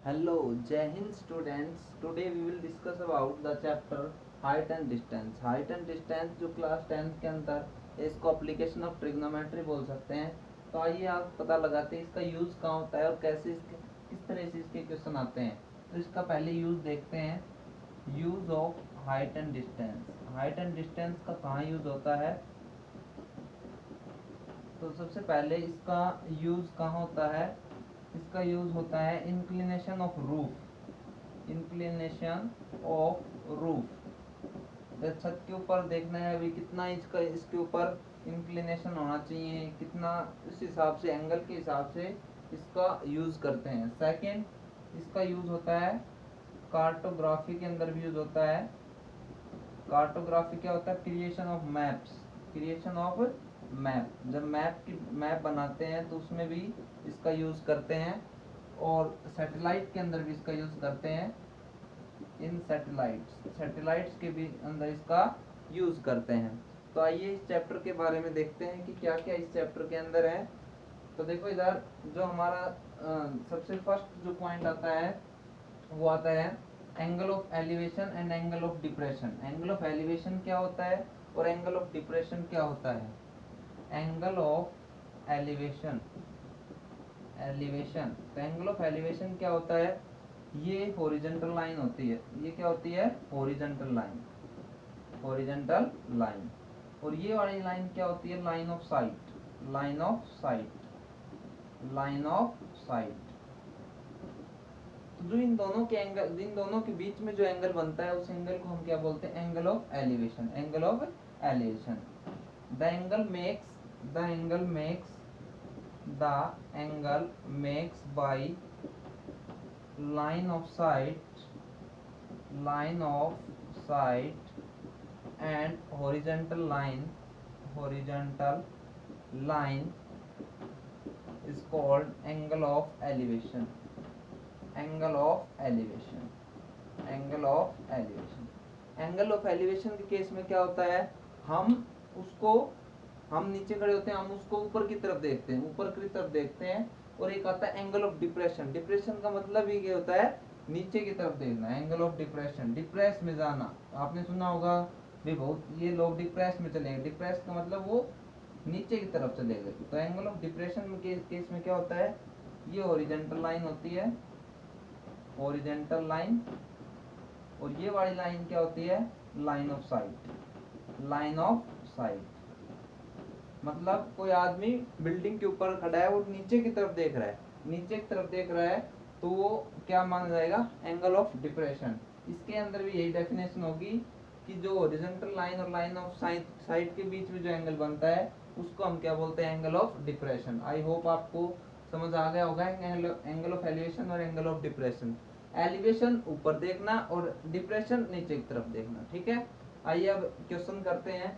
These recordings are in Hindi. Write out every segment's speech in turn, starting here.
Hello, Jai Hind students. Today we will discuss about the chapter height and distance. Height and distance जो क्लास 10th के अंदर है, इसको एप्लीकेशन ऑफ ट्रिग्नोमेट्री बोल सकते हैं। तो आइए आप पता लगाते हैं इसका यूज़ कहाँ होता है और कैसे इसके किस तरह से इसके क्वेश्चन आते हैं। तो इसका पहले यूज़ देखते हैं, use of height and distance. Height and distance का कहाँ यूज़ होता है? तो सबसे पहले इसका यूज़ कहाँ होता है? इसका यूज़ होता है inclination of roof. Inclination of roof, जब छत के ऊपर देखना है अभी कितना इंच का इसके ऊपर इंक्लिनेशन होना चाहिए, कितना, इस हिसाब से एंगल के हिसाब से इसका यूज़ करते हैं। सेकंड, इसका यूज़ होता है कार्टोग्राफी के अंदर भी यूज़ होता है। कार्टोग्राफी क्या होता है? Creation of maps. Creation of map, जब मैप बनाते हैं तो उसमें भी इसका यूज़ करते हैं। और सैटेलाइट के अंदर भी इसका यूज़ करते हैं। इन सैटेलाइट्स के भी अंदर इसका यूज़ करते हैं। तो आइए इस चैप्टर के बारे में देखते हैं कि क्या क्या इस चैप्टर के अंदर है। तो देखो इधर जो हमारा सबसे फर्स्ट जो पॉइंट आता है वो आता है angle of elevation and angle of depression. Angle of elevation क्या होता है और एंगल ऑफ डिप्रेशन क्या होता है? एंगल ऑफ एलिवेशन, तो एंगल ऑफ एलिवेशन क्या होता है? ये हॉरिजॉन्टल लाइन होती है। ये क्या होती है? Horizontal line, horizontal line. और ये वाली लाइन क्या होती है? Line of site, line of site, line of site. तो जो इन दोनों के एंगल, इन दोनों के बीच में जो एंगल बनता है उस एंगल को हम क्या बोलते हैं? Angle of elevation, angle of elevation. The angle makes, the angle makes, the angle makes by line of sight, line of sight and horizontal line, horizontal line is called angle of elevation, angle of elevation, angle of elevation। Angle of elevation के केस में क्या होता है? हम उसको, हम नीचे खड़े होते हैं, हम उसको ऊपर की तरफ देखते हैं, ऊपर की तरफ देखते हैं। और एक आता है एंगल ऑफ डिप्रेशन। डिप्रेशन का मतलब ही क्या होता है? नीचे की तरफ देखना। एंगल ऑफ डिप्रेशन, डिप्रेस में जाना। आपने सुना होगा भी बहुत, ये लोग डिप्रेस में चले गए। डिप्रेस का मतलब वो नीचे की तरफ चले गए। तो एंगल ऑफ डिप्रेशन के केस में क्या होता है? ये हॉरिजॉन्टल लाइन होती है, हॉरिजॉन्टल लाइन। और ये वाली लाइन क्या होती है? Line of site, line of site. मतलब कोई आदमी बिल्डिंग के ऊपर खड़ा है और नीचे की तरफ देख रहा है, नीचे की तरफ देख रहा है, तो वो क्या माना जाएगा? Angle of depression. इसके अंदर भी यही डेफिनेशन होगी कि जो हॉरिजॉन्टल लाइन और लाइन ऑफ साइड के बीच में जो एंगल बनता है उसको हम क्या बोलते हैं? Angle of depression. I hope आपको समझ आ गया होगा एंगल ऑफ एलिवेशन और एंगल ऑफ डिप्रेशन। एलिवेशन ऊपर देखना और डिप्रेशन नीचे की तरफ देखना। ठीक है, आइए अब क्वेश्चन करते हैं।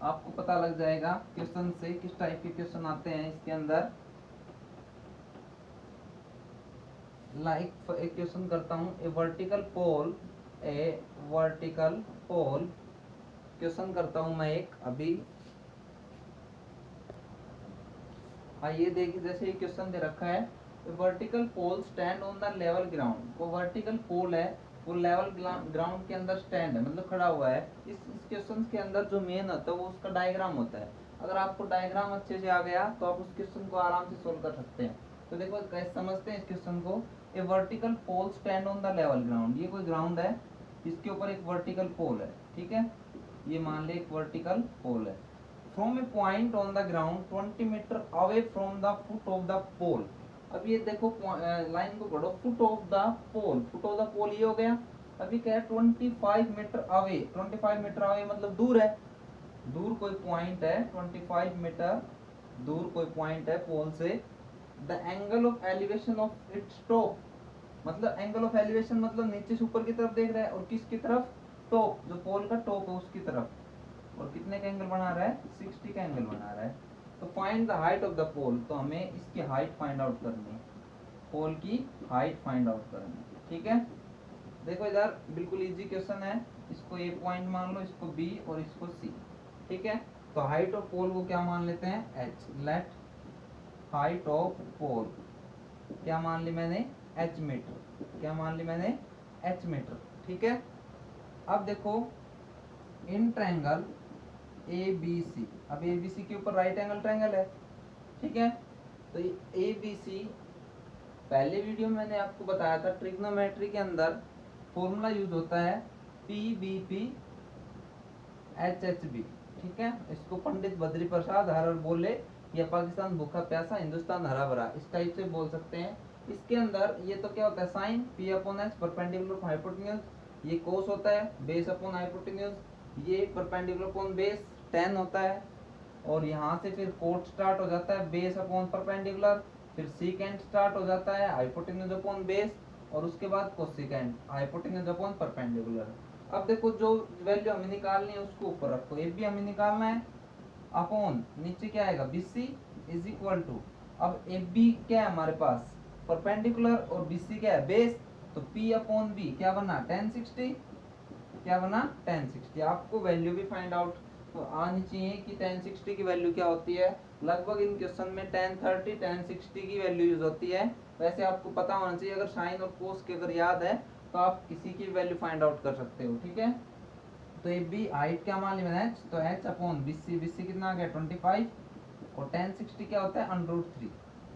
आपको पता लग जाएगा क्वेश्चन से किस टाइप के क्वेश्चन आते हैं इसके अंदर। लाइक एक क्वेश्चन करता हूं, ए वर्टिकल पोल, ए वर्टिकल पोल। क्वेश्चन करता हूं मैं एक अभी। आइए देखिए, जैसे ये क्वेश्चन दे रखा है, vertical pole stand on the level ground. वो वर्टिकल पोल है, वो लेवल ग्राउंड के अंदर स्टैंड है, मतलब खड़ा हुआ है। इस क्वेश्चन के अंदर जो मेन होता है वो उसका डायग्राम होता है। अगर आपको डायग्राम अच्छे से आ गया तो आप उस क्वेश्चन को आराम से सोल्व कर सकते हैं। तो देखो कैसे समझते हैं इस क्वेश्चन को। A vertical pole stand on the level ground. ये कोई ग्राउंड है, इसके ऊपर एक वर्टिकल पोल है। ठीक है, ये मान ले एक वर्टिकल पोल है। From a point on the ground 20 metre away from the foot of the pole. अब ये देखो लाइन को पढ़ो, foot of the pole, foot of the pole ये हो गया। अभी क्या है? 25 मीटर अवे, 25 मीटर अवे मतलब दूर है, दूर कोई पॉइंट है, 25 मीटर दूर कोई पॉइंट है पोल से। The angle of elevation of its top, मतलब एंगल ऑफ एलिवेशन मतलब नीचे से ऊपर की तरफ देख रहा है, और किसकी तरफ? टॉप, जो पोल का टॉप है उसकी तरफ। और कितने का एंगल बना रहा है? 60 का एंगल बना रहा है। तो find the height of the pole, तो हमें इसकी हाइट फाइंड आउट करनी है, पोल की हाइट फाइंड आउट करनी है। ठीक है, देखो इधर बिल्कुल इजी क्वेश्चन है। इसको ए पॉइंट मान लो, इसको बी और इसको सी। ठीक है, तो हाइट ऑफ पोल को क्या मान लेते हैं? एच। लेट हाइट ऑफ पोल क्या मान ली मैंने? h मीटर, क्या मान ली मैंने, h मीटर, ठीक है। अब देखो इन ट्रायंगल ABC, अब ABC के ऊपर राइट एंगल ट्रायंगल है, ठीक है। तो ये ABC, पहले वीडियो में मैंने आपको बताया था ट्रिग्नोमेट्री के अंदर फॉर्मूला यूज होता है PBP HHB, ठीक है। इसको पंडित बद्री प्रसाद हर बोले या पाकिस्तान भूखा प्यासा हिंदुस्तान हरा भरा, इस टाइप से बोल सकते हैं। इसके अंदर ये तो क्या होता है, sine P upon H perpendicular hypotenuse, ये कोस होता है, बेस अपॉन हाइपोटेन्यूज, ये परपेंडिकुलर अपॉन बेस tan होता है, और यहाँ से फिर कोट स्टार्ट हो जाता है बेस अपॉन परपेंडिकुलर, फिर सीकेंट स्टार्ट हो जाता है हाइपोटेन्यूज अपॉन बेस, और उसके बाद कोसिकेंट हाइपोटेन्यूज अपॉन परपेंडिकुलर। अब देखो जो वैल्यू हमें निकालनी है उसको ऊपर रखो, ए बी हमें निकालना है, अपॉन नीचे क्या आएगा B C is equal to, अब ए बी क्या है हमारे पास परपेंडिकुलर और बी सी क्या है बेस, तो पी अपॉन बी क्या बना tan 60, क्या बना tan 60। आपको वैल्यू भी फाइंड आउट तो आनी चाहिए कि tan 60 की वैल्यू क्या होती है। लगभग इन क्वेश्चन में tan 30 tan 60 की वैल्यू यूज होती है। वैसे आपको पता होना चाहिए, अगर साइन और कोस के अगर याद है तो आप किसी की वैल्यू फाइंड आउट कर सकते हो, ठीक है। तो ये बी हाइट क्या मान ली मैंने h, तो h अपॉन बीसी, बीसी कितना आ गया 25, और tan 60 क्या होता है √3,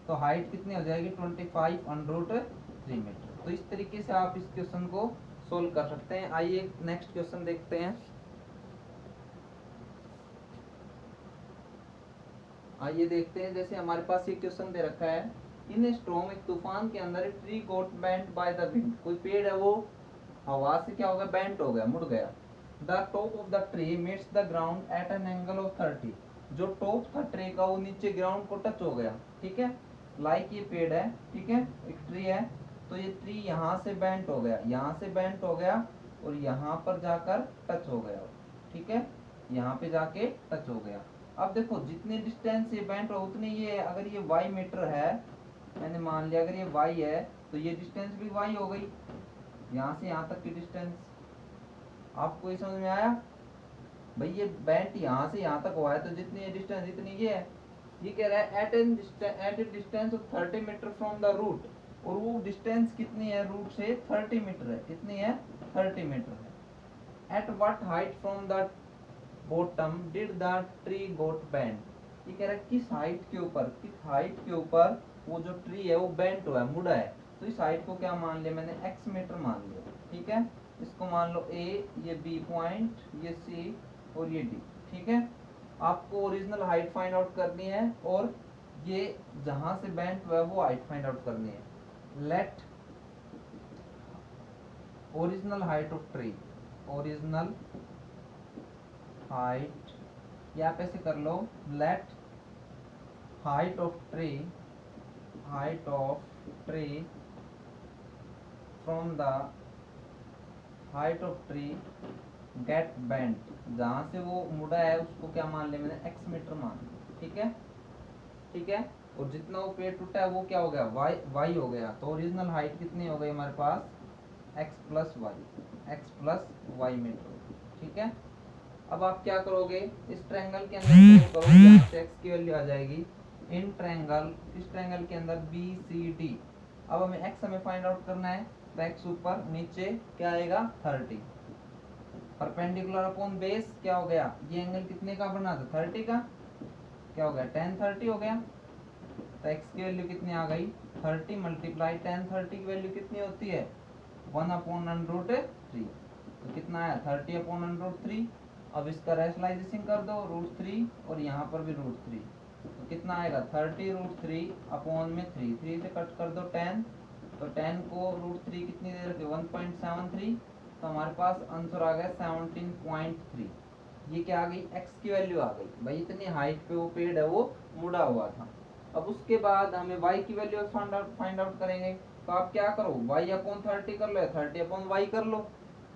तो हाइट कितनी हो जाएगी 25 √3 मीटर। तो इस तरीके से आप इस क्वेश्चन को सोल्व कर सकते हैं। आइए नेक्स्ट क्वेश्चन देखते हैं। आइए देखते हैं, जैसे हमारे पास ये क्वेश्चन दे रखा है, इन स्टॉर्म एक तूफान के अंदर एक tree got bent by the wind, कोई पेड़ है वो हवा से क्या हो गया बेंट हो गया, मुड़ गया। The top of the tree meets the ground eight an angle of 30, जो टॉप था ट्री का वो नीचे ग्राउंड को टच हो गया, ठीक है। लाइक ये पेड़ है, ठीक है, एक ट्री है, तो ये ट्री यहाँ से बेंट हो गया, यहाँ से बेंट हो गया और यहाँ पर जाकर टच हो गया, ठीक है, यहाँ पे जाके टच हो गया। अब देखो जितने डिस्टेंस ये बेंट हो उतने ये, अगर ये y मीटर है, मैंने मान लिया अगर ये y है तो ये डिस्टेंस भी y हो गई, यहाँ से यहाँ तक की डिस्टेंस। आपको ये समझ में आया भाई, ये बेंट यहाँ से यहाँ तक हुआ है तो जितनी ये डिस्टेंस इतनी ये है। ये कह रहा है at a distance of 30 metre from the root, और वो डिस्टेंस कितनी है रूट से 30 मीटर है, कितनी है 30 मीटर है। At what height from the bottom did the tree got bent, ये कह रहा है किस हाइट के ऊपर, किस हाइट के ऊपर वो जो ट्री है वो बेंट हुआ है, मुड़ा है। तो इस हाइट को क्या मान लिया मैंने x मीटर मान लिया, ठीक है। इसको मान लो a, ये b पॉइंट, ये c और ये d, ठीक है। आपको ओरिजिनल हाइट फाइंड आउट करनी है और ये जहां से बेंट हुआ है वो हाइट फाइंड आउट करनी है। Let original height of tree, original height, या आप ऐसे कर लो, let height of tree, height of tree from the height of tree get bent, जहां से वो मुड़ा है उसको क्या मान लिया मैंने x मीटर मान लिया, ठीक है, ठीक है। और जितना वो पेड़ टूटा है वो क्या हो गया y हो गया, तो ओरिजिनल हाइट कितनी हो गई हमारे पास x प्लस वाई मीटर, ठीक है। अब आप क्या करोगे, इस ट्रायंगल के अंदर करो, यहाँ से x की वैल्यू आ जाएगी इन ट्रायंगल, इस ट्रायंगल के अंदर BCD। अब हमें x हमें फाइंड आउट करना है, तो x ऊपर, नीचे क्या आएगा 30, परपेंडिकुलर अपॉन बेस क्या हो गया, ये एंगल कितने का बना था 30 का, क्या हो गया tan 30 हो गया। तो x की वैल्यू कितनी आ गई 30 मल्टीप्लाई tan 30 की वैल्यू कितनी होती है 1/√3, तो कितना आया 30 अपॉन √3। अब इसका रैशनलाइजेशन कर दो √3 और यहाँ पर भी √3, तो कितना आएगा 30√3 अपॉन में 3 से कट कर दो 10, तो 10 को √3 कितनी दे रखे 1.73, तो हमारे पास आंसर आ गया 17.3। ये क्या आ गई x की वैल्यू आ गई भाई, इतनी हाइट पे वो पेड़ है वो मुड़ा हुआ था। अब उसके बाद हमें y की वैल्यू फाइंड आउट करेंगे, तो आप क्या करो y अपॉन 30 कर लो या 30 अपॉन y कर लो,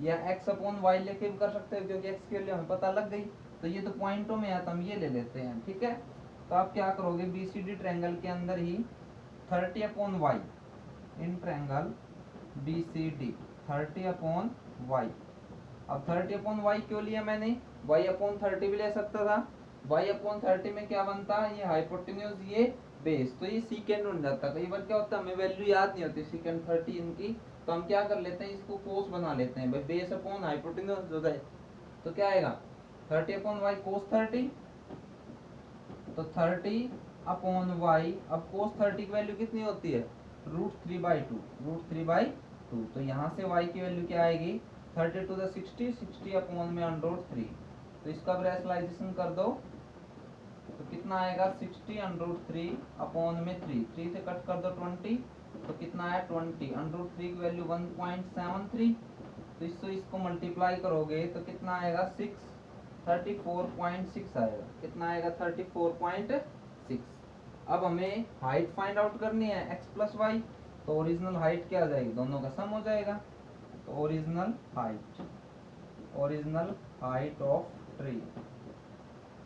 या x अपॉन y लेके भी कर सकते हो क्योंकि x की वैल्यू हमें पता लग गई। तो ये तो पॉइंटों में है तो हम ये ले लेते हैं, ठीक है। तो आप क्या करोगे BCD ट्रायंगल के अंदर ही 30 upon y, in triangle BCD 30 upon y। अब 30 अपॉन y क्यों लिया मैंने, y अपॉन 30 भी ले सकता था, y अपॉन 30 में क्या बनता है ये हाइपोटेन्यूज, ये बेस, तो ये सीकेंड बन जाता है। कई बार क्या होता है हमें वैल्यू याद नहीं होती सीकेंड 30 इनकी, तो हम क्या कर लेते हैं इसको कोस बना लेते हैं भाई, बेस अपॉन हाइपोटेन्यूज हो जाए तो क्या आएगा 30 अपॉन वाई कोस 30, तो 30 अपॉन वाई, अब कोस 30 की वैल्यू कितनी होती है √3/2, √3/2, तो यहाँ से y की वैल्यू क्या आएगी 30 टू द 60, 60 अपॉन में √3, तो इसका रैशनलाइजेशन कर दो तो कितना आएगा 60 √3 अपॉन में 3, 3 से कट कर दो 20, तो कितना आया 20, √3 की वैल्यू 1.73, तो इसको मल्टीप्लाई करोगे तो कितना आएगा 34.6 आएगा, कितना आएगा 34.6। अब हमें हाइट फाइंड आउट करनी है x प्लस वाई, तो ओरिजिनल हाइट क्या आ जाएगी, दोनों का सम हो जाएगा, तो ओरिजिनल हाइट ऑफ ट्री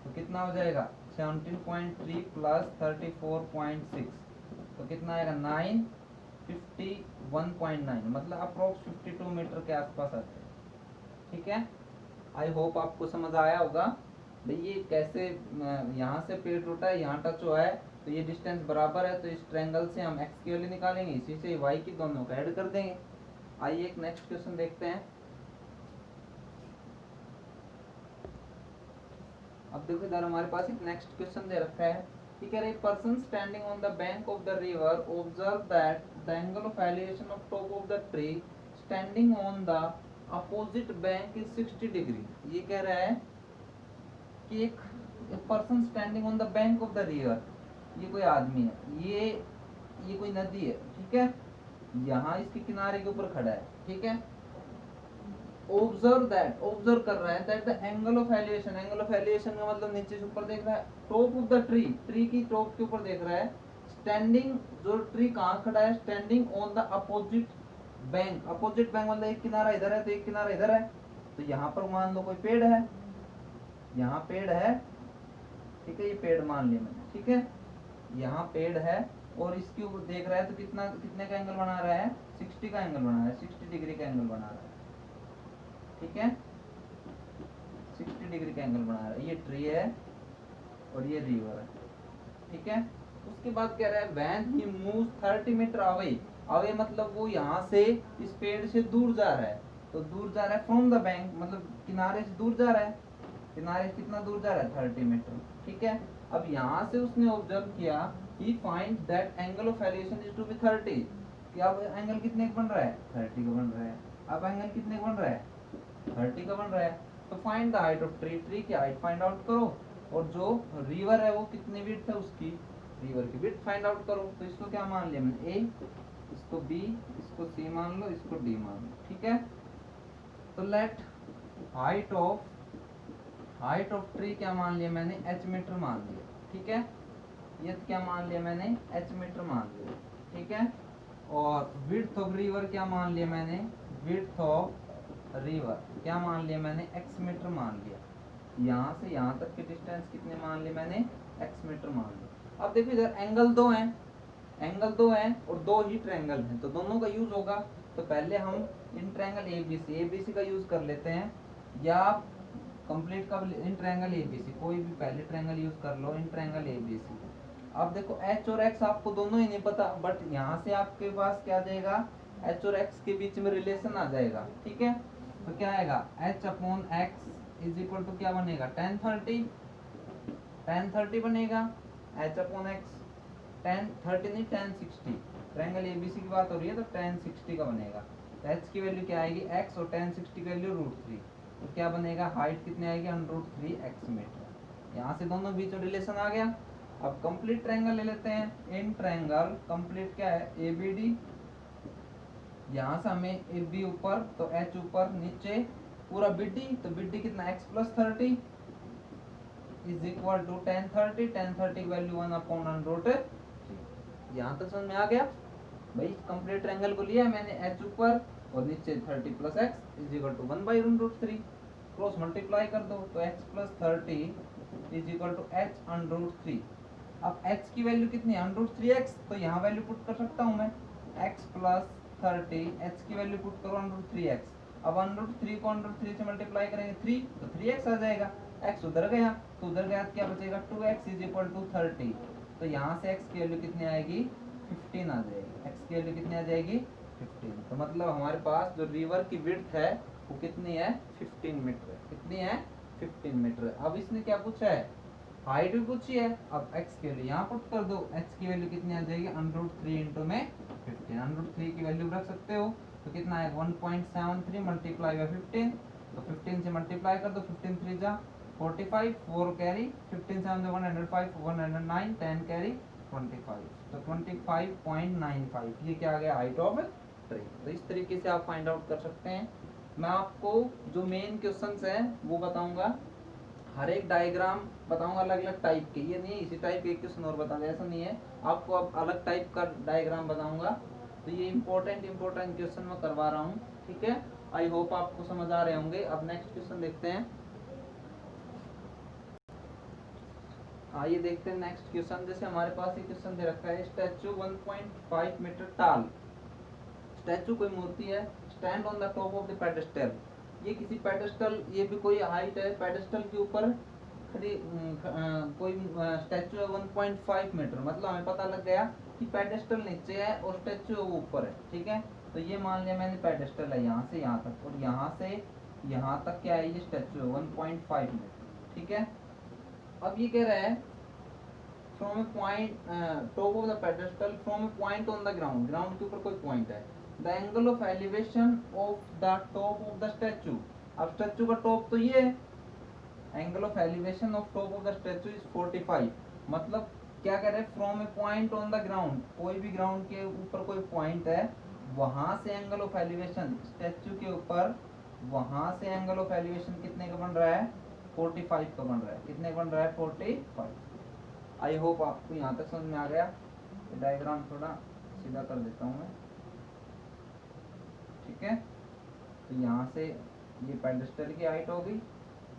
तो कितना हो जाएगा 17.3 प्लस 34.6, तो कितना आएगा 951.9, मतलब अप्रोक्स 52 मीटर के आसपास आते हैं। ठीक है, आई होप आपको समझ आया होगा भाई ये कैसे यहाँ से पेड़ टूटा है यहाँ टच हुआ है, तो ये डिस्टेंस बराबर है, तो इस ट्रायंगल से हम x की वैल्यू निकालेंगे, इसी से y की दोनों को ऐड कर देंगे। आइए एक नेक्स्ट क्वेश्चन देखते हैं। अब देखो इधर हमारे पास एक नेक्स्ट क्वेश्चन दे रखा है कि कह रहे person standing on the bank of the river observe that the angle of elevation of top of the tree standing on the opposite bank is 60 degree. ये कह रहा है कि एक person standing on the bank of the river, ये कोई आदमी है, ये कोई नदी है, ठीक है, यहाँ इसके किनारे के ऊपर खड़ा है, ठीक है, ऑब्जर्व कर रहा है that the angle of elevation, angle of elevation का मतलब नीचे से ऊपर देख रहा है, टॉप ऑफ द ट्री की टॉप के ऊपर देख रहा है, स्टैंडिंग, जो ट्री कहाँ खड़ा है, standing on the opposite bank मतलब एक किनारा इधर है तो एक किनारा इधर है, तो यहाँ पर मान लो कोई पेड़ है, यहाँ पेड़ है, ठीक है, ये पेड़ मान लिया मैंने, ठीक है, यहाँ पेड़ है और इसके ऊपर देख रहा है तो कितने का एंगल बना रहा है 60 का एंगल बना रहा है, 60 डिग्री का एंगल बना रहा है, ठीक है, 60 डिग्री का एंगल बना रहा है, ये ट्री है और ये रिवर है, ठीक है। उसके बाद कह रहा है when he moves 30 metre away मतलब वो यहाँ से इस पेड़ से दूर जा रहा है, तो दूर जा रहा है फ्रॉम द बैंक मतलब किनारे से दूर जा रहा है, किनारे से कितना दूर जा रहा है 30 मीटर, ठीक है। अब यहाँ से उसने ऑब्जर्व किया he find that angle of elevation is to be 30, कि अब एंगल कितने का बन रहा है 30 का बन रहा है, अब एंगल कितने का बन रहा है 30 का बन रहा है, तो find the height of tree की हाइट फाइंड आउट करो, और जो रिवर है वो कितनी विड्थ है उसकी, रिवर की विड्थ फाइंड आउट करो, तो इसको क्या मान लिया मैंने a, इसको b, इसको c मान लो, इसको d मान लो, ठीक है। तो लेट हाइट ऑफ ट्री क्या मान लिया मैंने h मीटर मान लिया, ठीक है, ये क्या मान लिया मैंने h मीटर मान लिया, ठीक है, और विड्थ ऑफ रिवर क्या मान लिया मैंने, विड्थ ऑफ रिवर क्या मान लिया मैंने x मीटर मान लिया, यहाँ से यहाँ तक की डिस्टेंस कितने मान लिए मैंने x मीटर मान लिया। अब देखो इधर एंगल दो हैं और दो ही ट्रायंगल हैं, तो दोनों का यूज होगा, तो पहले हम इन ट्रायंगल ABC का यूज कर लेते हैं, या कंप्लीट का इन ट्रायंगल ABC, कोई भी पहले ट्रायंगल यूज कर लो, इन ट्रायंगल ABC। अब देखो h और x आपको दोनों ही नहीं पता, बट यहाँ से आपके पास क्या आ जाएगा h और x के बीच में रिलेशन आ जाएगा, ठीक है, तो क्या आएगा h upon x is equal to क्या बनेगा tan 30 बनेगा, h अपॉन x tan 30 नहीं tan 60, ट्रायंगल ABC की बात हो रही है तो tan 60 का बनेगा, तो h की वैल्यू क्या आएगी x और tan 60 की वैल्यू √3, तो क्या बनेगा हाइट कितनी आएगी 103x मीटर, यहाँ से दोनों बीच में रिलेशन आ गया। अब कंप्लीट ट्रायंगल ले लेते हैं, इन ट्रायंगल कंप्लीट क्या है ABD, यहाँ से हमें AB ऊपर तो H ऊपर, नीचे पूरा BD, तो BD कितना x plus 30 is equal to tan 30 की वैल्यू 1/√3, यहाँ तक समझ में आ गया भाई। कंप्लीट ट्रायंगल को लिया मैंने H ऊपर और नीचे 30 plus x is equal to 1/√3, cross multiply कर दो तो x plus 30 is equal to h√3। अब h की वैल्यू कितनी है √3x, तो यहाँ वैल्यू पुट कर सकता हूँ मैं x प्लस 30, h की वैल्यू पुट करो √3x, अब 1√3 को 1√3 से मल्टीप्लाई करेंगे 3 तो 3x आ जाएगा, x उधर गया तो क्या बचेगा 2x इज इक्वल टू 30, तो यहाँ से x की वैल्यू कितनी आएगी 15 आ जाएगी। x की वैल्यू कितनी आ जाएगी 15। तो मतलब हमारे पास जो रिवर की विड्थ है वो कितनी है 15 मीटर है। कितनी है 15 मीटर है। अब इसने क्या पूछा है हाइट भी पूछी है। अब x की वैल्यू यहाँ पुट कर दो। x की वैल्यू कितनी आ जाएगी √3 इंटू में 15। √3 की वैल्यू रख सकते हो तो कितना है 1.73 मल्टीप्लाई बाय 15। तो 15 से मल्टीप्लाई कर दो 15 3 जा 45 4 कैरी 15 7 105 109 10 कैरी 25 तो 25.95 ये क्या आ गया हाइट ऑफ ट्री। तो इस तरीके से आप फाइंड आउट कर सकते हैं। मैं आपको जो मेन क्वेश्चंस हैं वो बताऊंगा, हर एक डायग्राम बताऊंगा अलग अलग टाइप के। ये नहीं इसी टाइप के क्वेश्चन और बता ऐसा नहीं है, आपको अब अलग टाइप का डायग्राम बताऊंगा। तो ये इंपॉर्टेंट क्वेश्चन मैं करवा रहा हूँ, ठीक है। आई होप आपको समझ आ रहे होंगे। अब नेक्स्ट क्वेश्चन देखते हैं। आइए देखते हैं नेक्स्ट क्वेश्चन। जैसे हमारे पास ये क्वेश्चन दे रखा है स्टैचू 1.5 मीटर टाल। स्टैचू कोई मूर्ति है, stand on the top of the pedestal. ये किसी पेडेस्टल, ये भी कोई हाइट है, पेडेस्टल के ऊपर खड़ी कोई स्टैचू है 1.5 मीटर। मतलब हमें पता लग गया कि पेडेस्टल नीचे है और स्टैचू वो ऊपर है, ठीक है। तो ये मान लिया मैंने पेडेस्टल है यहाँ से यहाँ तक, और यहाँ से यहाँ तक क्या है ये स्टैचू है 1.5 मीटर, ठीक है। अब ये कह रहा है from a point top of the pedestal from a point on the ground. Ground के ऊपर कोई पॉइंट है। The angle of elevation of the top of the statue. अब स्टैचू का टॉप तो ये है, angle of elevation of top of the statue is 45। मतलब क्या कह रहे हैं from a point on the ground, कोई भी ग्राउंड के ऊपर कोई पॉइंट है, वहां से एंगल ऑफ एलिवेशन स्टैचू के ऊपर, वहां से एंगल ऑफ एलिवेशन कितने का बन रहा है 45 का बन रहा है। कितने का बन रहा है 45। आई होप आपको यहाँ तक समझ में आ गया। डायग्राम थोड़ा सीधा कर देता हूँ मैं, ठीक है। तो यहाँ से ये पेडेस्टल की हाइट हो गई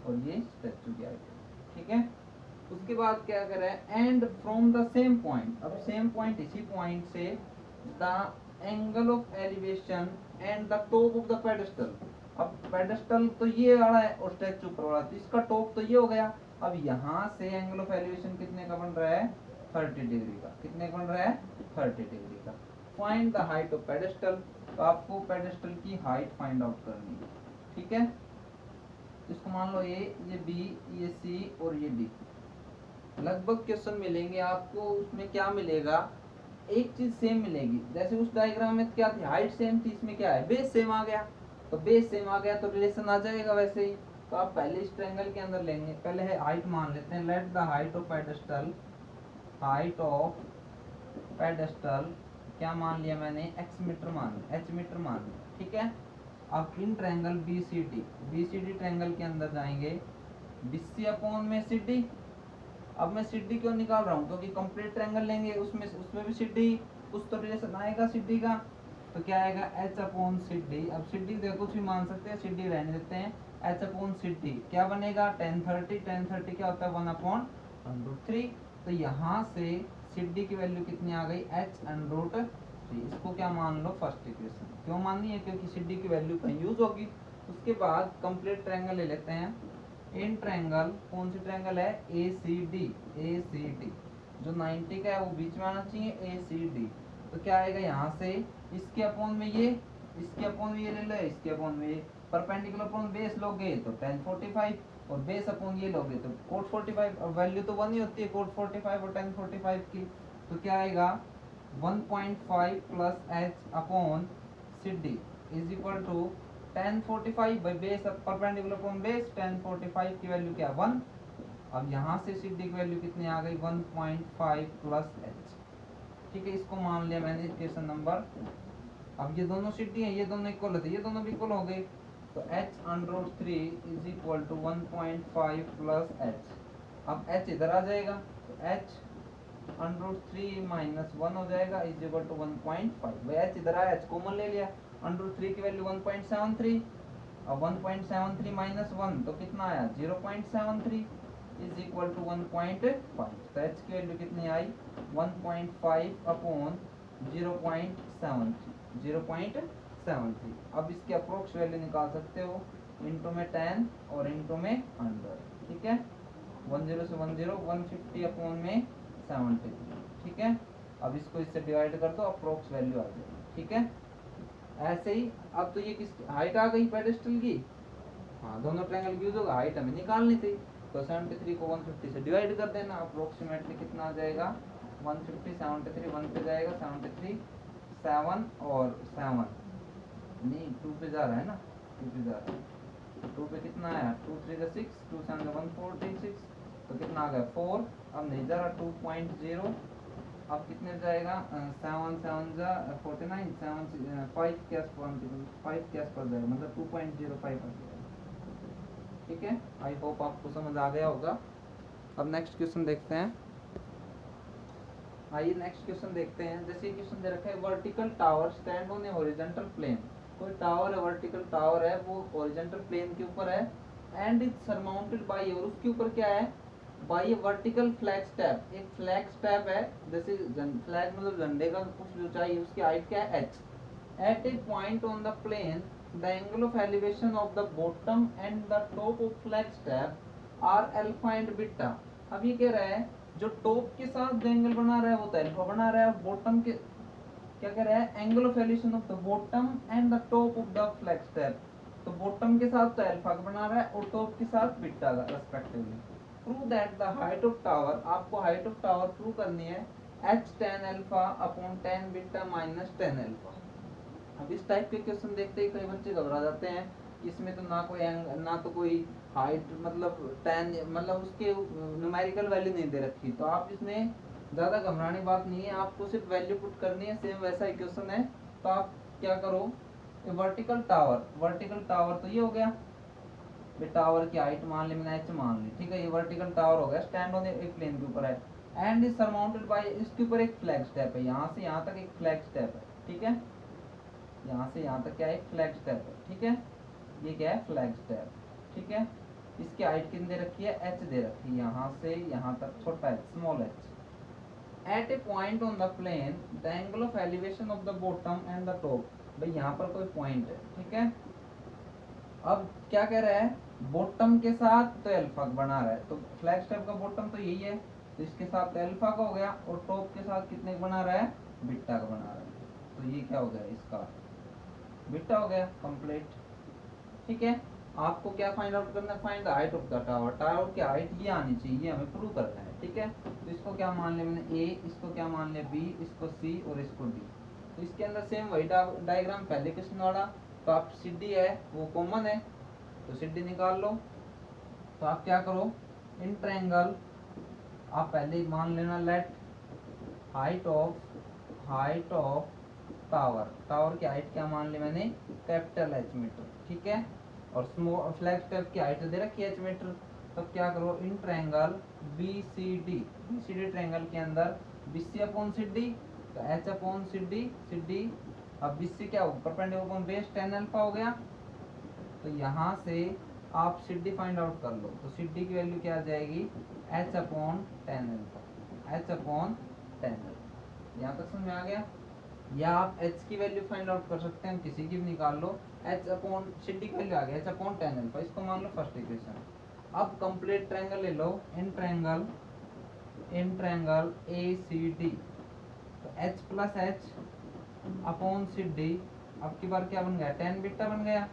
और ये स्टैचू की हाइट हो गई, ठीक है। उसके बाद क्या कर रहा है and from the same point. अब सेम पॉइंट इसी पॉइंट से the angle of elevation and the top of the pedestal. अब पेडेस्टल तो ये वाला है और स्टैचू पर वाला, तो इसका टॉप तो ये हो गया। अब यहाँ से एंगल ऑफ एलिवेशन कितने का बन रहा है 30 डिग्री का। कितने का बन रहा है 30 डिग्री का। Find the height of pedestal. तो आपको पेडेस्टल की हाइट फाइंड आउट करनी है, ठीक है। इसको मान लो ये बी, ये सी और ये डी। लगभग क्वेश्चन मिलेंगे आपको, उसमें क्या मिलेगा एक चीज सेम मिलेगी। जैसे उस डायग्राम में क्या थी हाइट सेम थी, इसमें क्या है बेस सेम आ गया। तो बेस सेम आ गया तो रिलेशन आ जाएगा वैसे ही। तो आप पहले इस ट्रायंगल के अंदर लेंगे, पहले है हाइट मान लेते हैं। Let the height of pedestal, height of pedestal क्या मान लिया मैंने x मीटर मान लिया, h मीटर मान लिया, ठीक है। अब इन ट्रायंगल BCD ट्रायंगल के अंदर जाएंगे BC अपॉन में CD। अब मैं CD क्यों निकाल रहा हूँ क्योंकि कंप्लीट ट्रायंगल लेंगे, उसमें भी CD कुछ तो रिलेशन आएगा CD का। तो क्या आएगा h अपॉन CD। अब CD देखो कुछ भी मान सकते हैं, CD रहने देते हैं। h अपॉन CD क्या बनेगा 1030। 1030 क्या होता है 1/√3। तो यहाँ से CD की वैल्यू कितनी आ गई h√3। इसको क्या मान लो फर्स्ट इक्वेशन। क्यों माननी है क्योंकि CD की वैल्यू कहीं यूज होगी। उसके बाद कंप्लीट ट्रायंगल ले लेते हैं। इन ट्रायंगल कौन सी ट्रायंगल है ACD जो 90 का है वो बीच में आना चाहिए ACD। तो क्या आएगा यहाँ से इसके अपॉन में ये, इसके अपॉन में ये ले लो, इसके अपॉन में ये। परपेंडिकुलर अपॉन बेस लोगे तो 1045 और बेस अपॉन ये लोगे तो कोट 45। और वैल्यू तो वन ही होती है कोट 45 और 1045 की। तो क्या आएगा 1.5 plus h upon CD is equal to 1045 by base perpendicular upon base 1045 की वैल्यू क्या 1। अब यहाँ से CD की वैल्यू कितनी आ गई 1.5 प्लस h, ठीक है। इसको मान लिया मैंने इक्वेशन नंबर। अब ये दोनों CD है, ये दोनों इक्वल होते, ये दोनों भी इक्वल हो गए। तो h√3 is equal to 1.5 plus h। अब h इधर आ जाएगा तो h√3 माइनस 1 हो जाएगा इज इक्वल टू 1.5। भाई h इधर आया, h कॉमन ले लिया। √3 की वैल्यू 1.73। अब 1.73 माइनस 1 तो कितना आया 0.73 इज इक्वल टू 1.5। तो h की वैल्यू कितनी आई 1.5 अपॉन 0.73। अब इसके अप्रोक्स वैल्यू निकाल सकते हो इंटू में 10 और इंटू में 100, ठीक है। 10 से 10 150 अपॉन में 73। ठीक है। अब इसको इससे डिवाइड कर दो, अप्रोक्स वैल्यू आ जाएगी, ठीक है। ऐसे ही अब तो ये किस हाइट आ गई पेडेस्टल की, हाँ दोनों ट्रायंगल की यूज होगा, हाइट हमें निकालनी थी, तो 73 को 150 से डिवाइड कर देना, अप्रोक्सीमेटली कितना आ जाएगा 150, 73 1 पे जाएगा, 73 7 और 7 नहीं 2 पे जा रहा है ना, 2 पे जा रहा है, 2 पे कितना आया 2 3 6, 2 7 146, तो कितना आ गया 4, अब नहीं जा रहा 2.0, अब कितने जाएगा 7 7 जा 49, 7 5 के आसपास, 5 के आसपास जाएगा, मतलब 2.05 आ जाएगा, ठीक है। आई होप आपको समझ आ गया होगा। अब नेक्स्ट क्वेश्चन देखते हैं, आइए नेक्स्ट क्वेश्चन देखते हैं। जैसे क्वेश्चन दे रखा है vertical tower stand on a horizontal plane, कोई टावर है, वर्टिकल टावर है, वो हॉरिजॉन्टल प्लेन के ऊपर है, एंड इज सरमाउंटेड बाय, और उसके ऊपर क्या है, बाय ए वर्टिकल फ्लैग स्टैप, एक फ्लैग स्टैप है, जैसे फ्लैग मतलब झंडे का कुछ ऊंचाई, उसकी हाइट क्या है h, at a point on the plane the angle of elevation of the bottom and the top of flagstaff are alpha and beta. अब ये कह रहा है जो टॉप के साथ जो एंगल बना रहा है वो तो अल्फा बना रहा है, बॉटम के क्या कह रहा है angle of elevation of the bottom and the top of the flag step, तो बॉटम के साथ तो अल्फा का बना रहा है और टॉप के साथ बीटा का respectively. Prove that the height of tower, आपको हाइट ऑफ टावर प्रूव करनी है h tan alpha upon tan beta minus tan alpha. अब इस टाइप के क्वेश्चन देखते ही कई बच्चे घबरा जाते हैं, इसमें तो ना तो कोई हाइट मतलब tan मतलब उसके न्यूमेरिकल वैल्यू नहीं दे रखी, तो आप इसमें ज़्यादा घबराने बात नहीं है, आपको सिर्फ वैल्यू पुट करनी है, सेम वैसा ही क्वेश्चन है। तो आप क्या करो, वर्टिकल टावर तो ये हो गया, टावर की हाइट मान ली मैंने h मान ली, ठीक है, ये वर्टिकल टावर हो गया, स्टैंड ऑन एक प्लेन के ऊपर है, एंड इज सरमाउंटेड बाय, इसके ऊपर एक फ्लैग स्टेप है, यहाँ से यहाँ तक एक फ्लैग स्टेप है, ठीक है, यहाँ से यहाँ तक क्या है एक फ्लैग स्टेप है, ठीक है, ये क्या है फ्लैग स्टेप, ठीक है। इसकी हाइट कितनी दे रखी है h दे रखी है, यहाँ से यहाँ तक छोटा h small h, at a point on the plane the angle of elevation of the bottom and the top, भाई यहाँ पर कोई पॉइंट है, ठीक है। अब क्या कह रहा है बॉटम के साथ तो अल्फा बना रहा है, तो फ्लैग स्टेप का बॉटम तो यही है, तो इसके साथ अल्फा का हो गया, और टॉप के साथ कितने का बना रहा है बीटा का बना रहा है, तो ये क्या हो गया इसका बीटा हो गया कंप्लीट, ठीक है। आपको क्या फाइंड आउट करना है, find the height of the tower, tower की हाइट ये आनी चाहिए, हमें प्रूव करना है, ठीक है। तो इसको क्या मान लिया मैंने a, इसको क्या मान लिया b, इसको c और इसको d, तो इसके अंदर सेम वही डायग्राम पहले क्वेश्चन वाला, तो आप सी डी है वो कॉमन है, तो सी डी निकाल लो। तो आप क्या करो इन ट्रायंगल, आप पहले ही मान लेना लेट हाइट ऑफ टावर की हाइट क्या मान ली मैंने कैपिटल h मीटर, ठीक है, और स्मॉल फ्लैग स्टेप की हाइट दे रखी है h मीटर। तब क्या करो in triangle B C D triangle के अंदर BC अपॉन सी डी, तो h अपॉन सी डी, अब BC क्या हो perpendicular upon base tan alpha हो गया, तो यहाँ से आप सी डी फाइंड आउट कर लो, तो सी डी की वैल्यू क्या आ जाएगी h upon tan alpha, h upon tan alpha. यहाँ तक समझ में आ गया, या आप h की वैल्यू फाइंड आउट कर सकते हैं, किसी की भी निकाल लो, h अपॉन सी डी की वैल्यू आ गया h अपॉन tan अल्फा, इसको मान लो फर्स्ट इक्वेशन। अब कंप्लीट ट्रायंगल ले लो, in triangle A C D, तो h plus h upon C D, अब की बार क्या बन गया tan बीटा बन गया,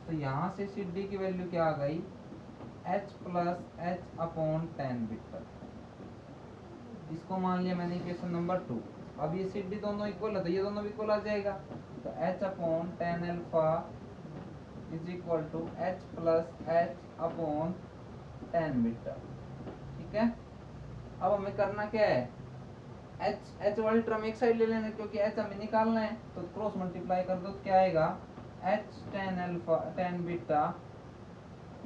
तो यहाँ से सी डी की वैल्यू क्या आ गई h plus h upon tan beta, इसको मान लिया मैंने इक्वेशन नंबर 2। अब ये सी डी दोनों इक्वल है तो ये दोनों भी इक्वल आ जाएगा, तो h upon tan alpha is equal to h plus h upon tan beta, ठीक है। अब हमें करना क्या है h वाली टर्म एक साइड ले लेना, क्योंकि h हमें निकालना है, तो क्रॉस मल्टीप्लाई कर दो, तो क्या आएगा h tan alpha tan beta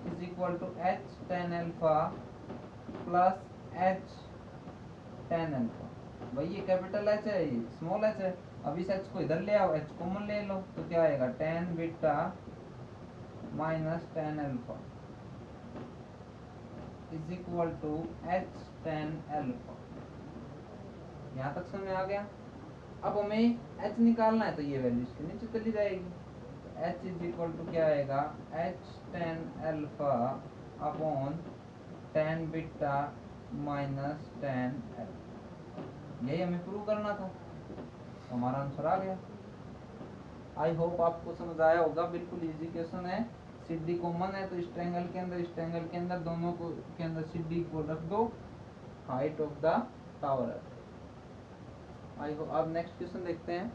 is equal to h tan alpha plus h tan alpha, भाई ये कैपिटल h है ये स्मॉल h है, अब इस h को इधर ले आओ, h कॉमन ले लो, तो क्या आएगा tan beta minus tan alpha is equal to h tan alpha. यहाँ तक समझ में आ गया। अब हमें h निकालना है, तो ये वैल्यू इसके नीचे चली जाएगी, तो h इज इक्वल टू क्या आएगा h tan alpha upon tan beta minus tan alpha, यही हमें प्रूव करना था, तो हमारा आंसर आ गया। आई होप आपको समझ आया होगा, बिल्कुल इजी क्वेश्चन है। सीडी कॉमन है तो इस ट्रायंगल के अंदर दोनों को के अंदर सीडी को रख दो, हाइट ऑफ द टावर है। I hope. अब नेक्स्ट क्वेश्चन देखते हैं।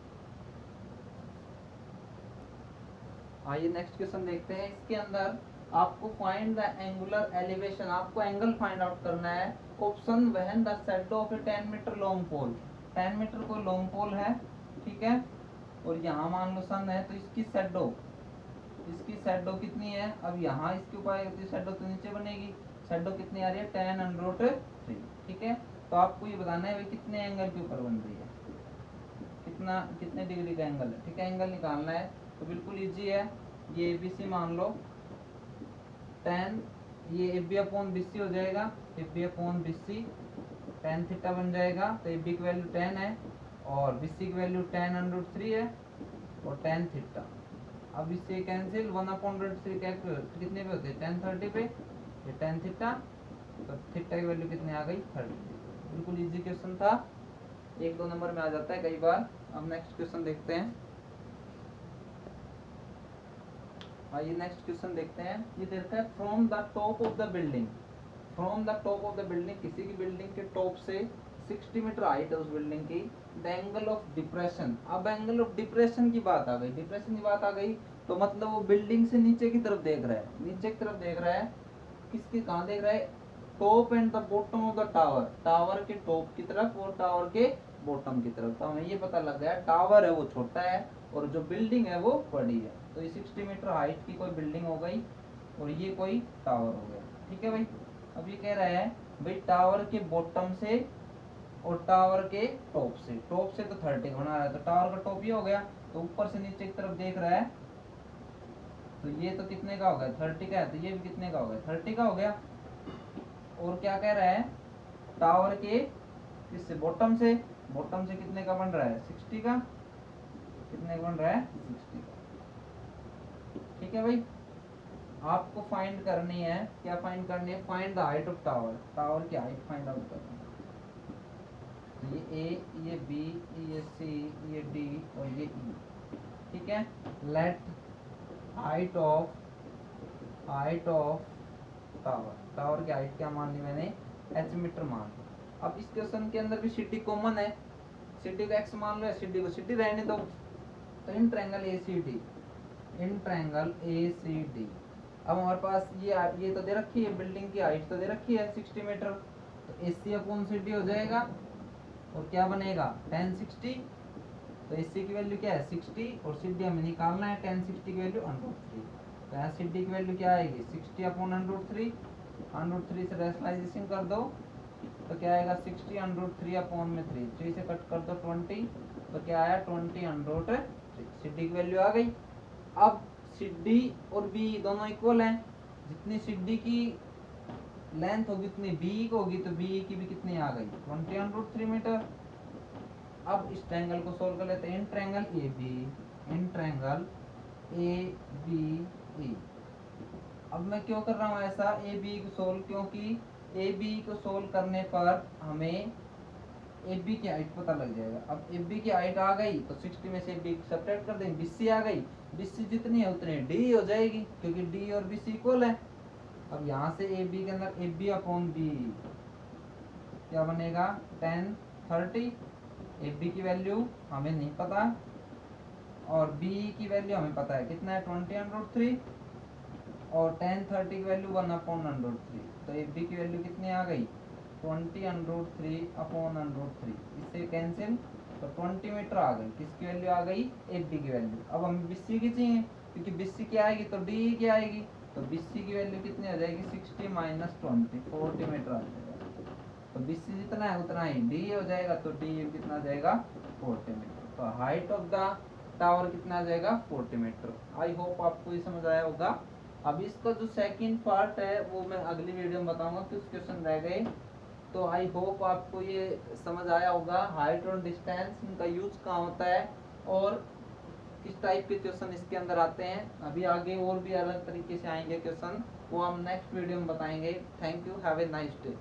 आइए नेक्स्ट क्वेश्चन देखते हैं। इसके अंदर आपको फाइंड द एंगुलर एलिवेशन, आपको एंगल फाइंड आउट करना है। Option when the shadow of a 10 metre long pole, 10 metre को लॉन्ग पोल है, ठीक है, और यहाँ मान लो सन है, तो इसकी शैडो कितनी है। अब यहाँ इसके ऊपर शैडो तो नीचे बनेगी, शैडो कितनी आ रही है 10√3, ठीक है। तो आपको ये बताना है भाई कितने एंगल के ऊपर बन रही है, कितने डिग्री का एंगल है, ठीक है, एंगल निकालना है। तो बिल्कुल इजी है, ये ABC मान लो 10, ये AB/BC हो जाएगा, AB/BC 10 थीटा बन जाएगा। तो AB की वैल्यू 10 है और BC की वैल्यू 10√3 है और 10 थीटा। अब इससे कैंसिल, 1/√3 कितने पे होते हैं 10/30 पे, ये 10 थीटा, तो थीटा की वैल्यू कितनी आ गई 30। बिल्कुल इजी क्वेश्चन था, 1-2 नंबर में आ जाता है कई बार। अब नेक्स्ट क्वेश्चन देखते हैं। आइए नेक्स्ट क्वेश्चन देखते हैं। ये देखता है from the top of the building, from the top of the building, किसी की बिल्डिंग के टॉप से 60 मीटर हाइट है उस बिल्डिंग की, द एंगल ऑफ डिप्रेशन। अब एंगल ऑफ डिप्रेशन की बात आ गई, डिप्रेशन की बात आ गई, तो मतलब वो बिल्डिंग से नीचे की तरफ देख रहा है, नीचे की तरफ देख रहा है, किसके कहाँ देख रहा है, top and the bottom of the tower, tower के टॉप की तरफ और टावर के बॉटम की तरफ। तो हमें ये पता लग गया टावर है वो छोटा है और जो बिल्डिंग है वो बड़ी है। तो ये 60 मीटर हाइट की कोई बिल्डिंग हो गई और ये कोई टावर हो गया, ठीक है भाई। अब ये कह रहा है भाई टावर के बॉटम से और टावर के टॉप से तो 30 बना रहा है, तो टावर का टॉप ये हो गया, तो ऊपर से नीचे की तरफ देख रहा है, तो ये तो कितने का हो गया 30 का है, तो ये भी कितने का हो गया 30 का हो गया। और क्या कह रहा है, टावर के किससे, बॉटम से कितने का बन रहा है 60 का, कितने का बन रहा है 60 का, ठीक है भाई। आपको फाइंड करनी है, क्या फाइंड करनी है, find the height of tower, tower की हाइट फाइंड आउट करनी है। तो ये A, ये B, ये C, ये D और ये E, ठीक है। लेट हाइट ऑफ टावर की हाइट क्या मान ली मैंने, h मीटर मान। अब इस क्वेश्चन के अंदर भी CD कॉमन है, CD को x मान लो, CD को CD रहने दो। तो इन ट्रायंगल ACD, अब हमारे पास ये तो दे रखी है, बिल्डिंग की हाइट तो दे रखी है 60 मीटर, तो AC/CD हो जाएगा और क्या बनेगा 1060। तो AC की वैल्यू क्या है 60 और CD हमें निकालना है 1060 की वैल्यू √3। तो यहाँ CD की वैल्यू क्या आएगी 60/√3, √3 से रैशनलाइजेशन कर दो तो क्या आएगा 60√3/3, 3 से कट कर दो 20, तो क्या आया 20√3। CD की वैल्यू आ गई। अब CD और B दोनों इक्वल हैं, जितनी CD की लेंथ होगी उतनी B की होगी, तो B की भी कितनी आ गई 20√3 मीटर। अब इस ट्रायंगल को सोल्व कर लेते हैं, इन ट्रायंगल ABE। अब मैं क्यों कर रहा हूँ ऐसा AB को सोल्व, क्योंकि AB को सोल्व करने पर हमें AB की हाइट पता लग जाएगा। अब AB की हाइट आ गई तो 60 में से AB सब्ट्रैक्ट कर देंगे, BC आ गई, BC जितनी है उतनी D हो जाएगी क्योंकि D और BC इक्वल है। अब यहाँ से AB के अंदर AB/B क्या बनेगा 1030। AB की वैल्यू हमें नहीं पता और B की वैल्यू हमें पता है, कितना है 20√3 और 1030 की वैल्यू 1/√3। तो AB की वैल्यू कितनी आ गई 20√3/√3, इससे कैंसिल, तो 20 मीटर आ गई, किसकी वैल्यू आ गई AB की वैल्यू। अब हमें BC की चाहिए, क्योंकि BC क्या आएगी तो D की आएगी, तो BC की वैल्यू कितनी आ जाएगी 60 - 20, 40 मीटर आ जाएगा। तो BC जितना है उतना ही D हो जाएगा, तो D कितना आ जाएगा 40 मीटर। तो हाइट ऑफ द टावर कितना आ जाएगा 40 मीटर। आई होप आपको ये समझ आया होगा। अब इसका जो सेकंड पार्ट है वो मैं अगली वीडियो में बताऊंगा, कुछ क्वेश्चन रह गए। तो आई होप आपको ये समझ आया होगा, हाइट और डिस्टेंस इनका यूज कहाँ होता है और किस टाइप के क्वेश्चन इसके अंदर आते हैं। अभी आगे और भी अलग तरीके से आएंगे क्वेश्चन, वो हम नेक्स्ट वीडियो में बताएंगे। Thank you, have a nice day.